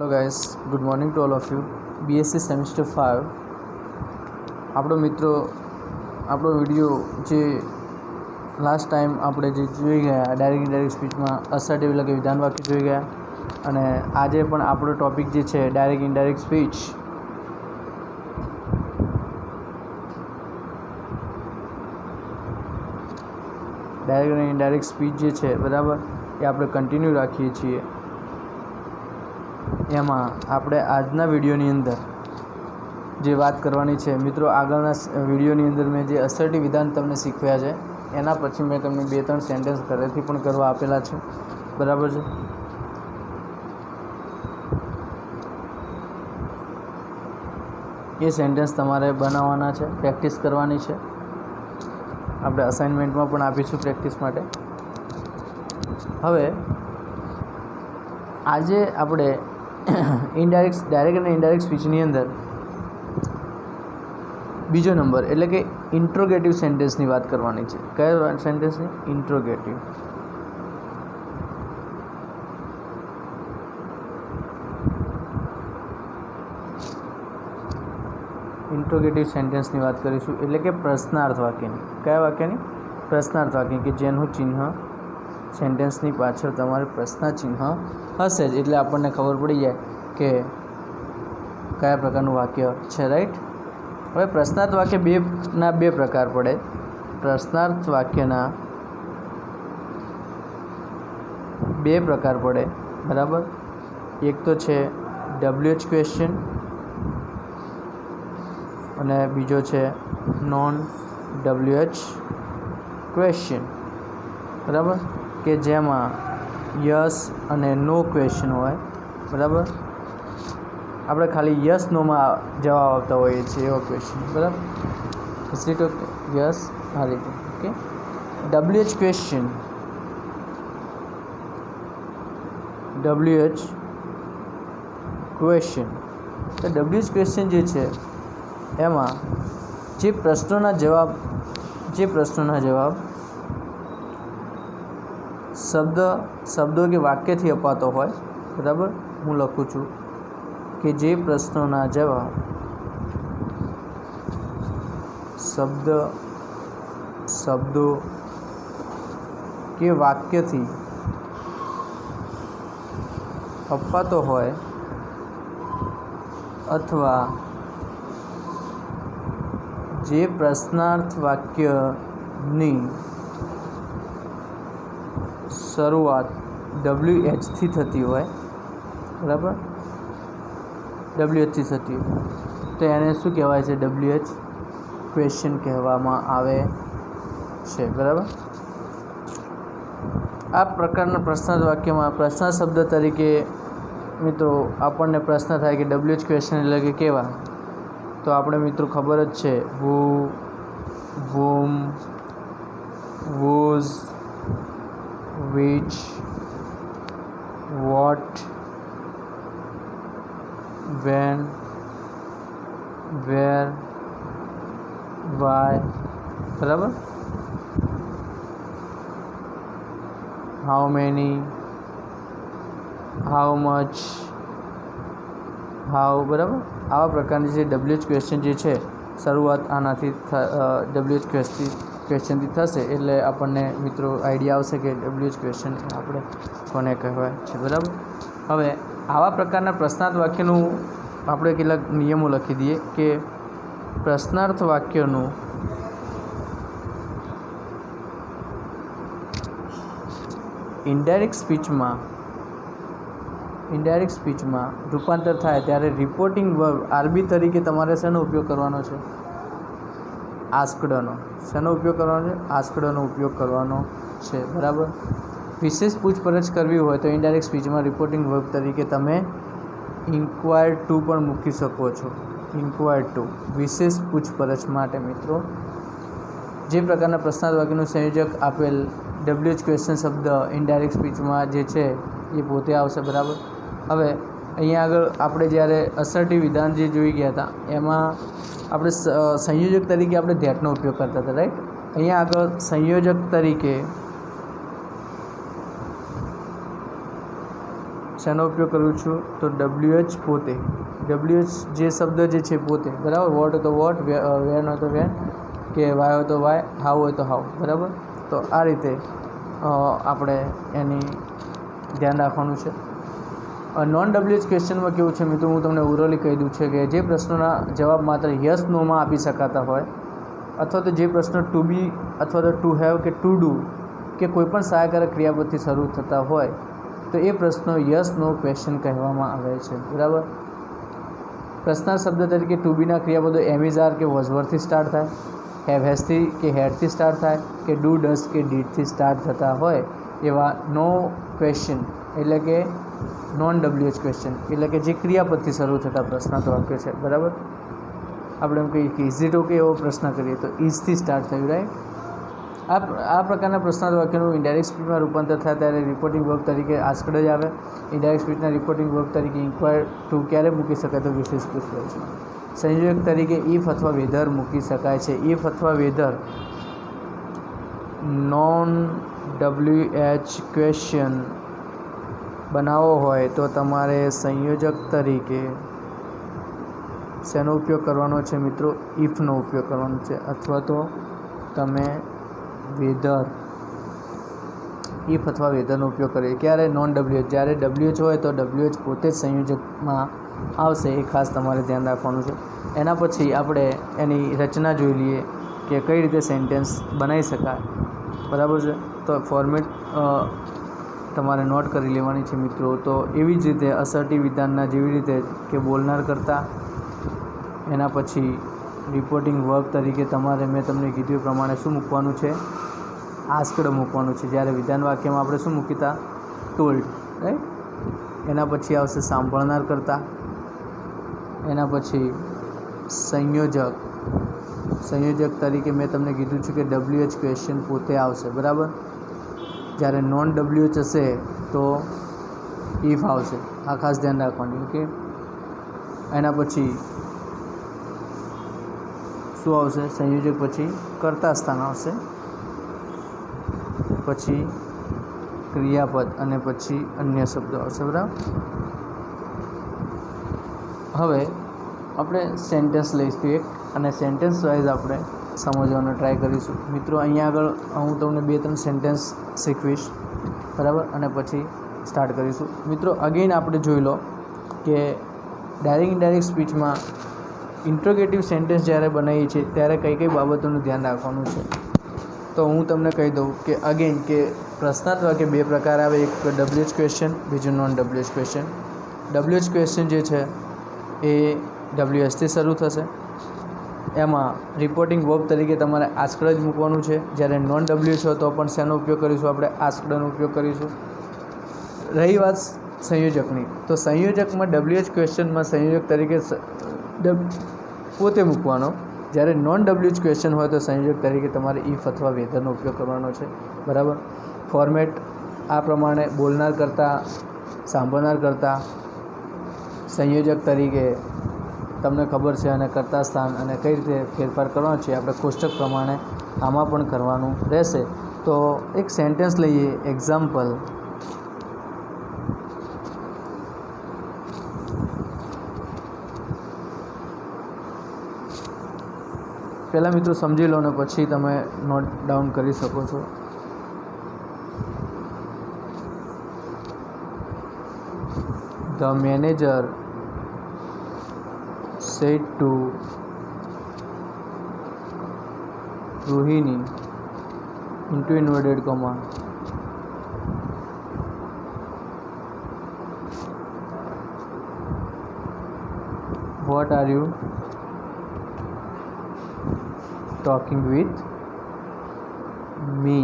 Hello guys, good morning to all of you. BSc semester 5 આપણો મિત્રો આપણો video જે લાસ્ટ ટાઈમ આપણે જે જોઈ ગયા ડાયરેક્ટ ઇનડાયરેક્ટ સ્પીચમાં અસર્ટિવ એટલે કે વિધાન વાક્ય જોઈ ગયા, અને આજે પણ આપણો ટૉપિક જે છે ડાયરેક્ટ ઇનડાયરેક્ટ સ્પીચ, ડાયરેક્ટ અને ઇનડાયરેક્ટ સ્પીચ જે છે બરાબર એ આપણે કન્ટિન્યુ રાખીએ છીએ। એમાં આપણે આજના વિડીયોની અંદર જે વાત કરવાની છે મિત્રો, આગળના વિડીયોની અંદર મેં જે અસર્ટિવ વિધાન તમને શીખવ્યા છે એના પછી મેં તમને 2-3 સેન્ટેન્સ ઘરેથી પણ કરવા આપેલા છે, બરાબર છે। એ સેન્ટેન્સ તમારે બનાવવાના છે, પ્રેક્ટિસ કરવાની છે। આપણે અસાઇનમેન્ટમાં પણ આપીશું પ્રેક્ટિસ માટે। હવે આજે આપણે ડાયરેક્ટ અને ઇનડાયરેક્ટ સ્પીચની અંદર બીજો નંબર એટલે કે ઇન્ટ્રોગેટિવ સેન્ટેન્સની વાત કરવાની છે। કયા સેન્ટેન્સની? ઇન્ટ્રોગેટિવ। ઇન્ટ્રોગેટિવ સેન્ટેન્સની વાત કરીશું એટલે કે પ્રશ્નાર્થ વાક્યની। કયા વાક્યની? પ્રશ્નાર્થ વાક્ય, કે જેનું ચિહ્ન સેન્ટેન્સની પાછળ તમારે પ્રશ્ન ચિહ્ન હશે જ, એટલે આપણને ખબર પડી જાય કે કયા પ્રકારનું વાક્ય છે, રાઈટ। હવે પ્રશ્નાર્થ વાક્ય બે પ્રકાર પડે। પ્રશ્નાર્થ વાક્યના બે પ્રકાર પડે, બરાબર। એક તો છે WH ક્વેશ્ચન અને બીજો છે નોન WH ક્વેશ્ચન, બરાબર, કે જેમાં યસ અને નો ક્વેશ્ચન હોય, બરાબર। આપણે ખાલી યસ નોમાં જવાબ આપતા હોઈએ છીએ એવો ક્વેશ્ચન, બરાબર। Is it okay? યસ, આ રીતે, okay. WH question, WH question, તો WH ક્વેશ્ચન જે છે એમાં જે પ્રશ્નોના જવાબ શબ્દો કે વાક્યથી અપાતો હોય, બરાબર। હું લખું છું કે જે પ્રશ્નોના જવાબ શબ્દો કે વાક્યથી અપાતો હોય અથવા જે પ્રશ્નાર્થ વાક્યની શરૂઆત WH થી થતી હોય, બરાબર, WH થી થતી હોય તો એને શું કહેવાય છે? WH ક્વેશ્ચન કહેવામાં આવે છે, બરાબર। આ પ્રકારના પ્રશ્નાર્થ વાક્યમાં પ્રશ્ન શબ્દ તરીકે મિત્રો આપણને પ્રશ્ન થાય કે WH ક્વેશ્ચન એટલે કે કેવા, તો આપણે મિત્રો ખબર જ છે who, whom, whose, which, what, when, where, why, બરાબર, how many, how much, how, બરાબર। આવા પ્રકારની જે WH ક્વેશ્ચન જે છે શરૂઆત આનાથી WH ક્વેશ્ચનથી થશે, એટલે આપણને મિત્રો આઈડિયા આવશે કે WH ક્વેશ્ચન આપણે કોને કહેવાય છે, બરાબર। હવે આવા પ્રકારના પ્રશ્નાર્થ વાક્યનું આપણે કેટલાક નિયમો લખી દઈએ કે પ્રશ્નાર્થ વાક્યનું ઇનડાયરેક્ટ સ્પીચમાં રૂપાંતર થાય ત્યારે રિપોર્ટિંગ વર્બ RB તરીકે તમારે શેનો ઉપયોગ કરવાનો છે? આસ્કડનો। શેનો ઉપયોગ કરવાનો છે? આસ્કડનો ઉપયોગ કરવાનો છે, બરાબર। વિશેષ પૂછપરછ કરવી હોય તો ઇનડાયરેક્ટ સ્પીચમાં રિપોર્ટિંગ વર્બ તરીકે તમે ઇન્ક્વાયર્ડ ટુ પણ મૂકી શકો છો। ઇન્ક્વાયર્ડ ટુ વિશેષ પૂછપરછ માટે મિત્રો જે પ્રકારના પ્રશ્નાર્થ વાક્યનું સંયોજક આપેલ WH ક્વેશ્ચન શબ્દ ઇનડાયરેક્ટ સ્પીચમાં જે છે એ પોતે આવશે, બરાબર। હવે અહીંયા આગળ આપણે જ્યારે અસર્ટિવ વિધાન જે જોઈ ગયા હતા એમાં આપણે સંયોજક તરીકે આપણે ધેટનો ઉપયોગ કરતા હતા, રાઈટ। અહીંયા આગળ સંયોજક શેનો ઉપયોગ કરું છું તો WH પોતે, WH જે શબ્દ જે છે પોતે, બરાબર. વોટ હોય તો વોટ, વેન હોય તો વેન, કે વાય હોય તો વાય, હાઉ હોય તો હાઉ, બરાબર. તો આ રીતે આપણે એની ધ્યાન રાખવાનું છે. નોન WH ક્વેશ્ચનમાં કેવું છે મિત્રો, હું તમને ઓરલી કહી દઉં છે કે જે પ્રશ્નોના જવાબ માત્ર યસ નોમાં આપી શકાતા હોય, અથવા તો જે પ્રશ્નો ટુ બી અથવા તો ટુ હેવ કે ટુ ડુ કે કોઈપણ સહાયકારક ક્રિયાપદથી શરૂ થતા હોય તો એ પ્રશ્નો યસ નો ક્વેશ્ચન કહેવામાં આવે છે, બરાબર. પ્રશ્નાર્થ શબ્દ તરીકે ટુ બીના ક્રિયાપદો એમ ઇઝ આર કે વોઝ વરથી સ્ટાર્ટ થાય, હેવ હેઝથી કે હેડથી સ્ટાર્ટ થાય, કે ડુ ડઝ કે ડીડથી સ્ટાર્ટ થતા હોય એવા નો ક્વેશ્ચન એટલે કે નોન WH ક્વેશ્ચન એટલે કે જે ક્રિયાપદથી શરૂ થતા પ્રશ્નાર્થ વાક્ય છે, બરાબર. આપણે એમ કહીએ કે ઇઝ ઇટ ઓકે એવો પ્રશ્ન કરીએ તો ઇઝથી સ્ટાર્ટ થયું, રાઈટ. આ પ્રકારના પ્રશ્નાર્થ વાક્યનું ઇનડાયરેક્ટ સ્પીચમાં રૂપાંતર થાય ત્યારે રિપોર્ટિંગ વર્બ તરીકે આસ્કડ જ આવે. ઇનડાયરેક્ટ સ્પીચના રિપોર્ટિંગ વર્બ તરીકે ઇન્ક્વાયર ટુ ક્યારે મૂકી શકાય તો વિશેષ પૂછપરછમાં. સંયોજક તરીકે ઇફ અથવા વેધર મૂકી શકાય છે. ઇફ અથવા વેધર નોન WH ક્વેશ્ચન બનાવવો હોય તો તમારે સંયોજક તરીકે શેનો ઉપયોગ કરવાનો છે મિત્રો, ઇફનો ઉપયોગ કરવાનો છે, અથવા તો તમે વેધર, ઇફ અથવા વેધરનો ઉપયોગ કરીએ. ક્યારે નોન WH, જ્યારે WH હોય તો WH પોતે જ સંયોજકમાં આવશે, એ ખાસ તમારે ધ્યાન રાખવાનું છે. એના પછી આપણે એની રચના જોઈ લઈએ કે કઈ રીતે સેન્ટેન્સ બનાવી શકાય, બરાબર છે. તો ફોર્મેટ તમારે નોટ કરી લેવાની છે મિત્રો. તો એવી જ રીતે અસર્ટિવ વિધાનના જેવી રીતે કે બોલનાર કરતાં, એના પછી રિપોર્ટિંગ વર્બ તરીકે તમારે મેં તમને કીધું એ પ્રમાણે શું મૂકવાનું છે, આસ્કડ મૂકવાનું છે. જ્યારે વિધાન વાક્યમાં આપણે શું મૂકીતા, ટોલ્ડ, રાઈટ. એના પછી આવશે સાંભળનાર કરતાં, એના પછી સંયોજક તરીકે મેં તમને કીધું છે કે WH ક્વેશ્ચન પોતે આવશે, બરાબર. જ્યારે નોન WH હશે તો ઇફ આવશે, આ ખાસ ધ્યાન રાખવાનું, ઓકે. એના પછી શું આવશે, સંયોજક પછી કર્તા સ્થાન આવશે, પછી ક્રિયાપદ અને પછી અન્ય શબ્દો આવશે, બરાબર. હવે આપણે સેન્ટેન્સ લઈશું એક, અને સેન્ટેન્સ વાઇઝ આપણે સમજવાનો ટ્રાય કરીશું મિત્રો. અહીંયા આગળ હું તમને 2-3 સેન્ટેન્સ શીખવીશ, બરાબર, અને પછી સ્ટાર્ટ કરીશું મિત્રો. અગેન આપણે જોઈ લો કે ડાયરેક્ટ ઇનડાયરેક્ટ સ્પીચમાં ઇન્ટ્રોગેટિવ સેન્ટેન્સ જ્યારે બનાવીએ છીએ ત્યારે કઈ કઈ બાબતોનું ધ્યાન રાખવાનું છે. તો હું તમને કહી દઉં કે અગેન કે પ્રશ્નાર્થ વાક્ય 2 પ્રકાર આવે, એક WH ક્વેશ્ચન, બીજું non WH question. WH question જે છે એ WHથી શરૂ થશે. એમાં રિપોર્ટિંગ વર્બ તરીકે તમારે આસ્કડ જ મૂકવાનું છે. જ્યારે નોન WH હોય તો પણ શેનો ઉપયોગ કરીશું, આપણે આસ્કડનો ઉપયોગ કરીશું. રહી વાત સંયોજકની, તો સંયોજકમાં WH ક્વેશ્ચનમાં સંયોજક તરીકે પોતે મૂકવાનો. જ્યારે નોન WH ક્વેશ્ચન હોય તો સંયોજક તરીકે તમારે ઇફ અથવા વેધરનો ઉપયોગ કરવાનો છે, બરાબર. ફોર્મેટ આ પ્રમાણે બોલનાર કરતાં, સાંભળનાર કરતાં, સંયોજક તરીકે તમને ખબર છે, અને કર્તા સ્થાન અને કઈ રીતે ફેરફાર કરવાનો છે આપણે કોષ્ટક પ્રમાણે આમાં પણ કરવાનું રહેશે. તો એક સેન્ટેન્સ લઈએ, એક્ઝામ્પલ. પહેલાં મિત્રો સમજી લો ને પછી તમે નોટ ડાઉન કરી શકો છો. The manager said to Rohini into inverted comma, what are you talking with me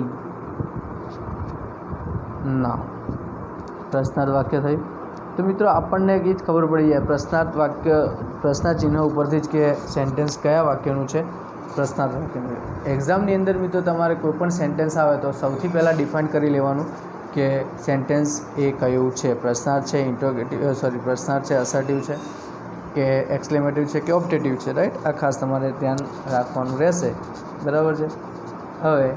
now? પ્રશ્નાર્થ વાક્ય થયું. તો મિત્રો આપણને એ જ ખબર પડી જાય પ્રશ્નાર્થ વાક્ય, પ્રશ્નાર્થ ચિહ્ન ઉપરથી જ કે સેન્ટેન્સ કયા વાક્યનું છે, પ્રશ્નાર્થ વાક્યનું. એક્ઝામની અંદર મિત્રો તમારે કોઈ પણ સેન્ટેન્સ આવે તો સૌથી પહેલાં ડિફાઇન કરી લેવાનું કે સેન્ટેન્સ એ કયું છે, પ્રશ્નાર્થ છે, પ્રશ્નાર્થ છે, અસર્ટિવ છે કે એક્સક્લેમેટિવ છે કે ઓપ્ટેટિવ છે, રાઈટ. આ ખાસ તમારે ધ્યાન રાખવાનું રહેશે, બરાબર છે. હવે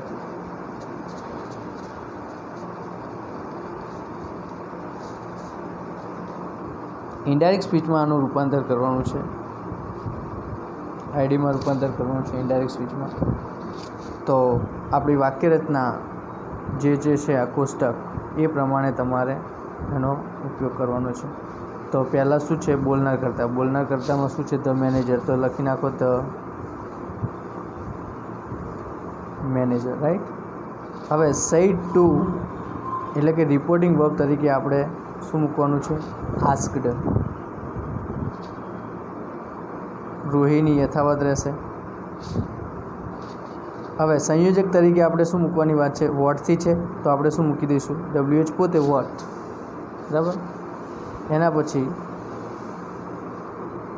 ઇનડાયરેક્ટ સ્પીચમાં આનું રૂપાંતર કરવાનું છે, આઈડીમાં રૂપાંતર કરવાનું છે ઇનડાયરેક્ટ સ્પીચમાં. તો આપણી વાક્ય રચના જે છે આ કોષ્ટક એ પ્રમાણે તમારે એનો ઉપયોગ કરવાનો છે. તો પહેલાં શું છે, બોલનાર કરતામાં શું છે, ધ મેનેજર. તો લખી નાખો ધ મેનેજર, રાઈટ. હવે સેડ ટુ એટલે કે રિપોર્ટિંગ વર્બ તરીકે આપણે શું મૂકવાનું છે, આસ્ક્ડ. રોહિણી યથાવત રહેશે. હવે સંયોજક તરીકે આપણે શું મૂકવાની વાત છે, વોટથી છે તો આપણે શું મૂકી દઈશું, WH પોતે વોટ, બરાબર. એના પછી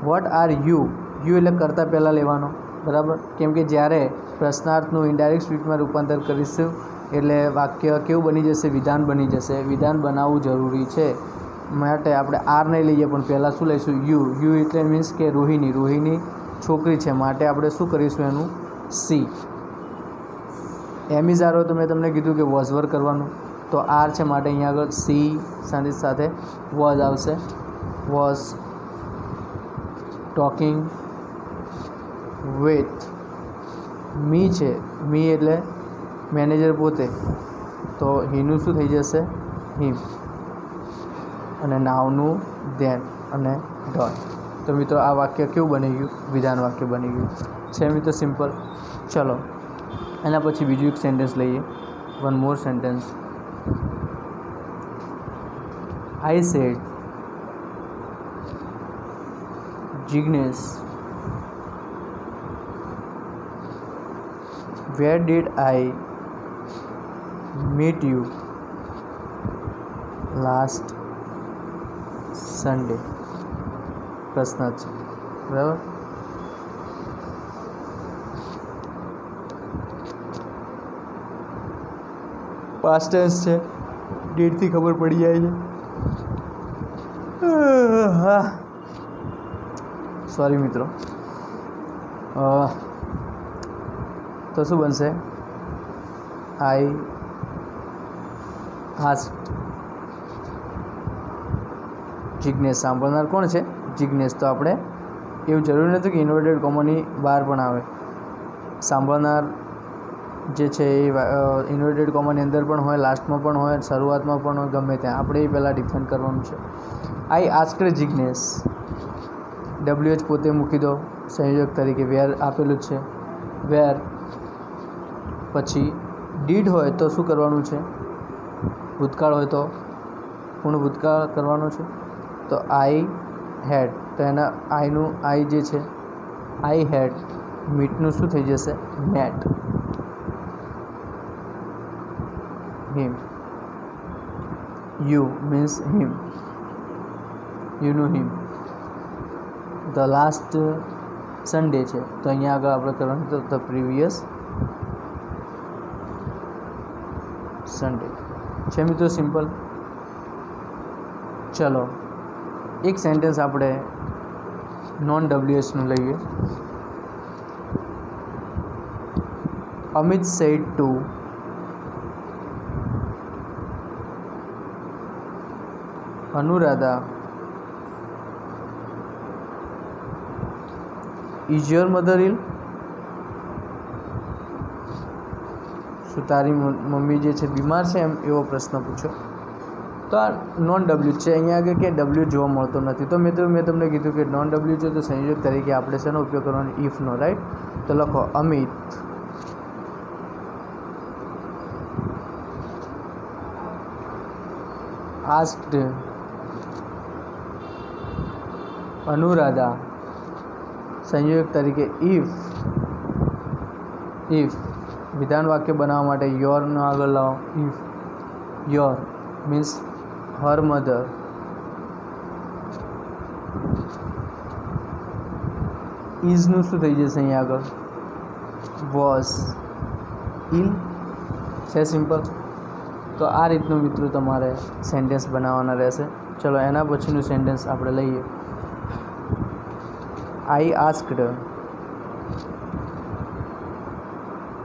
વોટ આર યુ, યુ એટલે કરતાં પહેલાં લેવાનો, બરાબર. કેમ કે જ્યારે પ્રશ્નાર્થનું ઇનડાયરેક્ટ સ્પીચમાં રૂપાંતર કરીશું એટલે વાક્ય કેવું બની જશે, વિધાન બની જશે. વિધાન બનાવવું જરૂરી છે માટે આપણે આર નહીં લઈએ પણ પહેલાં શું લઈશું, યુ. યુ એટલે મીન્સ કે રોહિણી છોકરી છે માટે આપણે શું કરીશું એનું સી. એમિઝ આર હોય તો મેં તમને કીધું કે વોઝ વર્ક કરવાનું, તો આર છે માટે અહીંયા આગળ સી સાથે વોઝ આવશે. વોઝ ટોકિંગ વિથ મી છે, મી એટલે મેનેજર પોતે, તો હીનું શું થઈ જશે, હિમ. અને નાવનું ધેન અને ડોટ. તો મિત્રો આ વાક્ય કેવું બની ગયું, વિધાન વાક્ય બની ગયું છે મિત્રો, સિમ્પલ. ચલો એના પછી બીજું એક સેન્ટેન્સ લઈએ, one more sentence. I said Jignesh where did I meet you last Sunday. પ્રશ્ન છે, બરાબર. પાસ્ટ ટેન્સ છે, ડેટથી ખબર પડી જાય છે. હા સોરી મિત્રો. તો શું બનશે, આઈ આસ્ક્ડ જિગ્નેશ. સાંભળનાર કોણ છે, જિગ્નેશ. તો આપણે એવું જરૂરી નથી કે ઇન્વર્ટેડ કોમાની બહાર પણ આવે. સાંભળનાર જે છે એ ઇન્વર્ટેડ કોમાની અંદર પણ હોય, લાસ્ટમાં પણ હોય, શરૂઆતમાં પણ હોય, ગમે ત્યાં આપણે એ પહેલાં ડિફાઇન કરવાનું છે. આઈ આસ્ક્ડ જિગ્નેશ, WH પોતે મૂકી દો સંયોજક તરીકે. વેર આપેલું છે, વેર. પછી ડીડ હોય તો શું કરવાનું છે, ભૂતકાળ હોય તો પૂર્ણ ભૂતકાળ કરવાનો છે. તો આઈ હેડ, તો એના આઈ જે છે, આઈ હેડ મીટનું શું થઈ જશે, met him. You means him, યુનું હિમ. ધ લાસ્ટ સન્ડે છે તો અહીંયા આગળ આપણે કરવાનું તો ધ પ્રીવિયસ સન્ડે છે મિત્રો, સિમ્પલ. ચલો એક સેન્ટેન્સ આપણે નોન WHનું લઈએ. Amit said to Anuradha, is your mother ill. શું તારી મમ્મી જે છે બીમાર છે, એમ એવો પ્રશ્ન પૂછો. તો આ નોન W છે, અહીંયા આગળ કે W જોવા મળતો નથી. તો મિત્રો મેં તમને કીધું કે નોન W છે તો સંયોજક તરીકે આપણે શેનો ઉપયોગ કરવાનો, ઇફનો, રાઈટ. તો લખો અમિત આસ્ક્ડ અનુરાધા, સંયોજક તરીકે ઇફ વિધાન વાક્ય બનાવવા માટે યોરનો આગળ લાવો. If your means her mother, ઇઝનું શું થઈ જશે અહીંયા આગળ, વોઝ ઇલ છે, સિમ્પલ. તો આ રીતનું મિત્રો તમારે સેન્ટેન્સ બનાવવાના રહેશે. ચલો એના પછીનું સેન્ટેન્સ આપણે લઈએ. I asked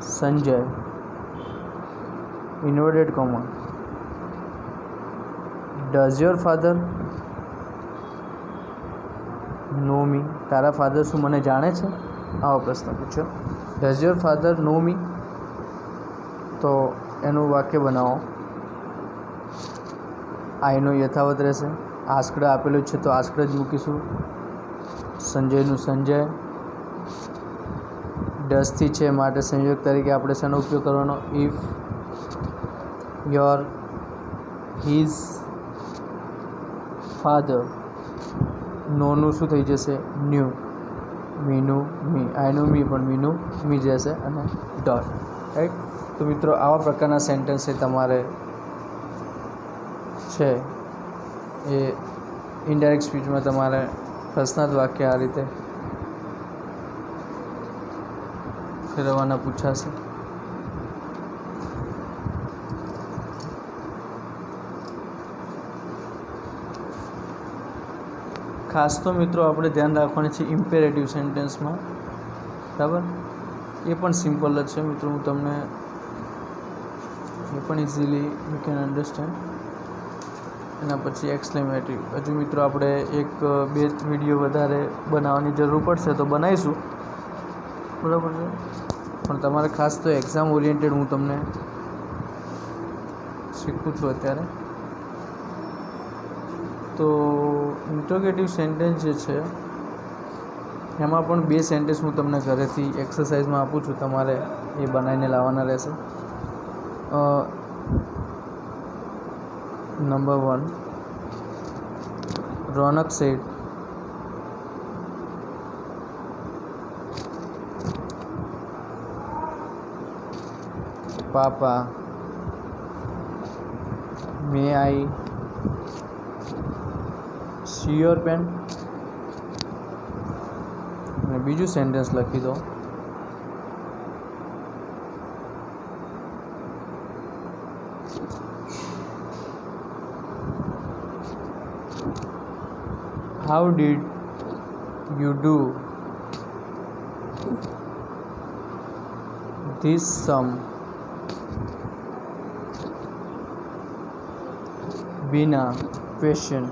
Sanjay inverted comma does your father know me. તારા ફાધર શું મને જાણે છે? આવો પ્રશ્ન પૂછ્યો. Does your father know me? તો એનું વાક્ય બનાવો. આઈનો યથાવત રહેશે. આસ્કડ આપેલું છે તો આસ્કડ જ મૂકીશું. સંજયનું સંજય. ડઝથી છે માટે સંયોગ તરીકે આપણે શેનો ઉપયોગ કરવાનો? ઇફ. Your his father. નોનું શું થઈ જશે? ન્યૂ. મીનું મી. આઈનું મી પણ મીનું મી જશે અને ડોટ. રાઈટ. તો મિત્રો આવા પ્રકારના સેન્ટેન્સ એ તમારે છે એ ઇનડાયરેક્ટ સ્પીચમાં તમારે પ્રશ્નાર્થ વાક્ય આ રીતે ફેરવવાના પૂછાશે. ખાસ તો મિત્રો આપણે ધ્યાન રાખવાની છે ઇમ્પેરેટિવ સેન્ટેન્સમાં. બરાબર. એ પણ સિમ્પલ જ છે મિત્રો. હું તમને એ પણ ઇઝીલી યુ કેન અન્ડરસ્ટેન્ડ. એના પછી એક્સક્લેમેટિવ. હજુ મિત્રો આપણે 1-2 વિડીયો વધારે બનાવવાની જરૂર પડશે તો બનાવીશું. બરાબર છે. પણ તમારે ખાસ તો એક્ઝામ ઓરિએન્ટેડ હું તમને શીખું છું અત્યારે. તો ઇન્ટ્રોગેટિવ સેન્ટેન્સ જે છે એમાં પણ 2 સેન્ટેન્સ હું તમને ઘરેથી એક્સરસાઇઝમાં આપું છું. તમારે એ બનાવીને લાવવાના રહેશે. Number 1. Raunak said, papa may I see your pen. અને બીજું સેન્ટેન્સ લખી દો. How did you do this sum? Bina question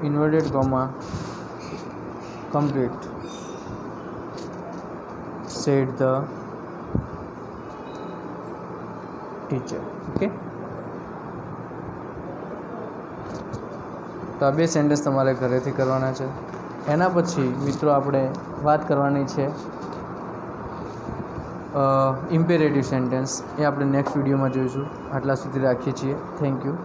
inverted comma complete said the teacher. Okay. તો આ 2 સેન્ટેન્સ તમારે ઘરેથી કરવાના છે. એના પછી મિત્રો આપણે વાત કરવાની છે ઇમ્પેરેટિવ સેન્ટેન્સ. એ આપણે નેક્સ્ટ વિડીયોમાં જોઈશું. આટલા સુધી રાખીએ છીએ. Thank you.